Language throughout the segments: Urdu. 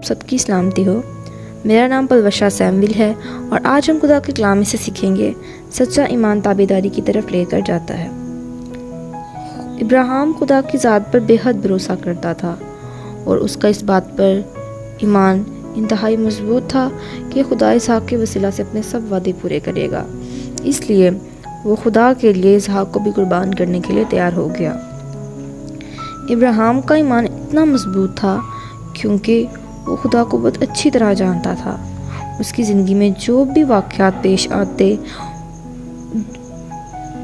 سب کی سلامتی ہو۔ میرا نام پلوشا سیمویل ہے اور آج ہم خدا کے کلام سے سیکھیں گے۔ سچا ایمان تابعداری کی طرف لے کر جاتا ہے۔ ابراہیم خدا کی ذات پر بے حد بھروسہ کرتا تھا اور اس کا اس بات پر ایمان انتہائی مضبوط تھا کہ خدا اسحاق کے وسیلہ سے اپنے سب وعدے پورے کرے گا۔ اس لیے وہ خدا کے لیے اسحاق کو بھی قربان کرنے کے لیے تیار ہو گیا۔ ابراہیم کا ایمان اتنا مضبوط تھا کیونکہ وہ خدا کو بہت اچھی طرح جانتا تھا۔ اس کی زندگی میں جو بھی واقعات پیش آتے،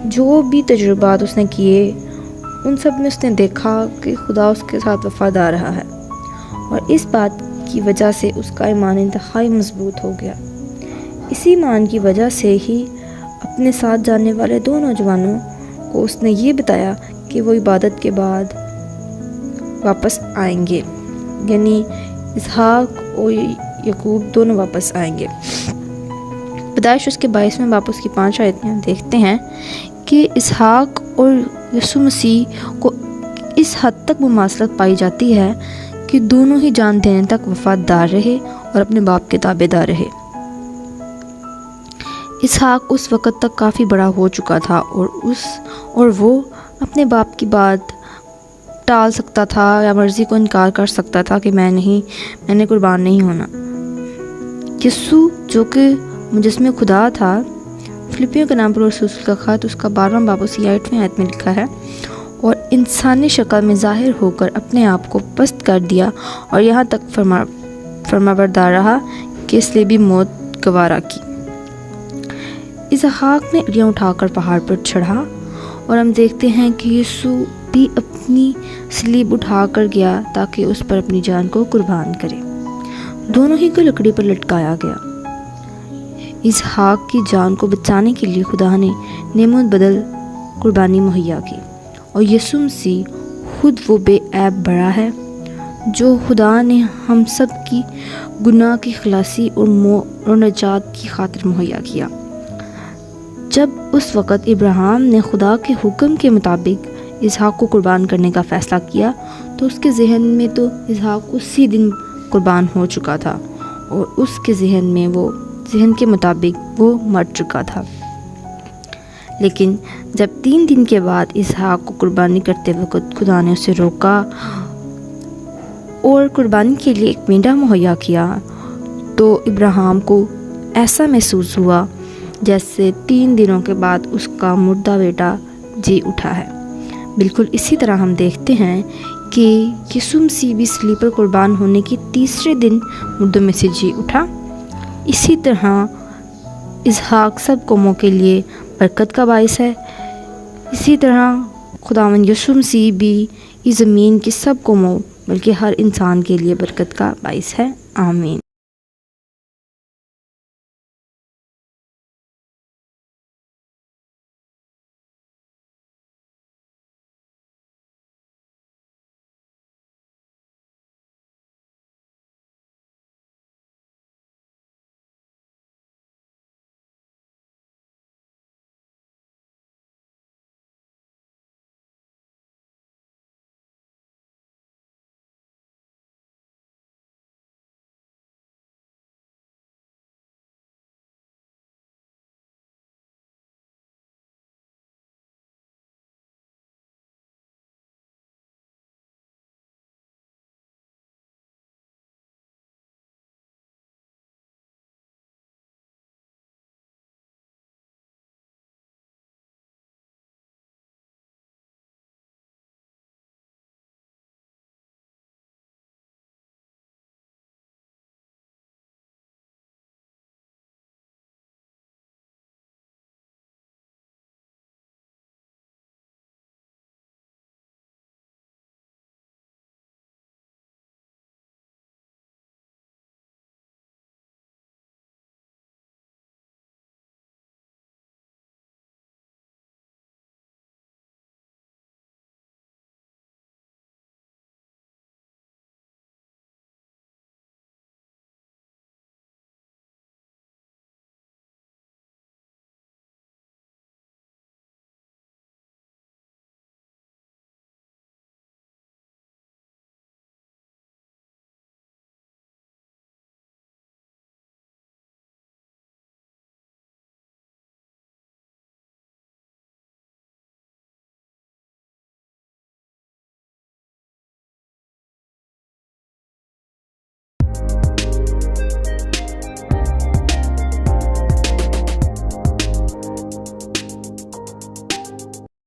جو بھی تجربات اس نے کیے، ان سب میں اس نے دیکھا کہ خدا اس کے ساتھ وفادار رہا ہے، اور اس بات کی وجہ سے اس کا ایمان انتہائی مضبوط ہو گیا۔ اسی ایمان کی وجہ سے ہی اپنے ساتھ جانے والے دو نوجوانوں کو اس نے یہ بتایا کہ وہ عبادت کے بعد واپس آئیں گے، یعنی اسحاق اور یعقوب دونوں واپس آئیں گے۔ پیدائش اس کے 22 میں باپ اس کی 5 آیت میں ہم دیکھتے ہیں کہ اسحاق اور یسوع مسیح کو اس حد تک مماثلت پائی جاتی ہے کہ دونوں ہی جان دینے تک وفادار رہے اور اپنے باپ کے تابعدار رہے۔ اسحاق اس وقت تک کافی بڑا ہو چکا تھا اور وہ اپنے باپ کی بات ٹال سکتا تھا یا مرضی کو انکار کر سکتا تھا کہ میں نے قربان نہیں ہونا۔ یسوع جو کہ مجسمہ خدا تھا، فلپیوں کے نام پر رسول کا خط اس کا 12واں باب اس کی 8ویں آیت میں لکھا ہے، اور انسانی شکل میں ظاہر ہو کر اپنے آپ کو پست کر دیا اور یہاں تک فرمانبردار رہا کہ اس لیے بھی موت گوارا کی۔ اسحاق نے انگلیاں اٹھا کر پہاڑ پر چڑھا، اور ہم دیکھتے ہیں کہ یسوع بھی اپنی صلیب اٹھا کر گیا تاکہ اس پر اپنی جان کو قربان کرے۔ دونوں ہی کو لکڑی پر لٹکایا گیا۔ اسحاق کی جان کو بچانے کے لیے خدا نے نعمت بدل قربانی مہیا کی، اور یسوع مسیح خود وہ بے عیب بڑا ہے جو خدا نے ہم سب کی گناہ کی خلاصی اور نجات کی خاطر مہیا کیا۔ جب اس وقت ابراہیم نے خدا کے حکم کے مطابق اسحاق کو قربان کرنے کا فیصلہ کیا تو اس کے ذہن میں تو اسحاق اسی دن قربان ہو چکا تھا، اور اس کے ذہن کے مطابق وہ مر چکا تھا۔ لیکن جب 3 دن کے بعد اسحاق کو قربانی کرتے وقت خدا نے اسے روکا اور قربانی کے لیے ایک مینڈا مہیا کیا، تو ابراہیم کو ایسا محسوس ہوا جیسے 3 دنوں کے بعد اس کا مردہ بیٹا جی اٹھا ہے۔ بالکل اسی طرح ہم دیکھتے ہیں کہ یسوع مسیح بھی صلیب پر قربان ہونے کے تیسرے دن مردوں میں سے جی اٹھا۔ اسی طرح اسحاق سب قوموں کے لیے برکت کا باعث ہے۔ اسی طرح خداوند یسوع مسیح بھی اس زمین کی سب قوموں بلکہ ہر انسان کے لیے برکت کا باعث ہے۔ آمین۔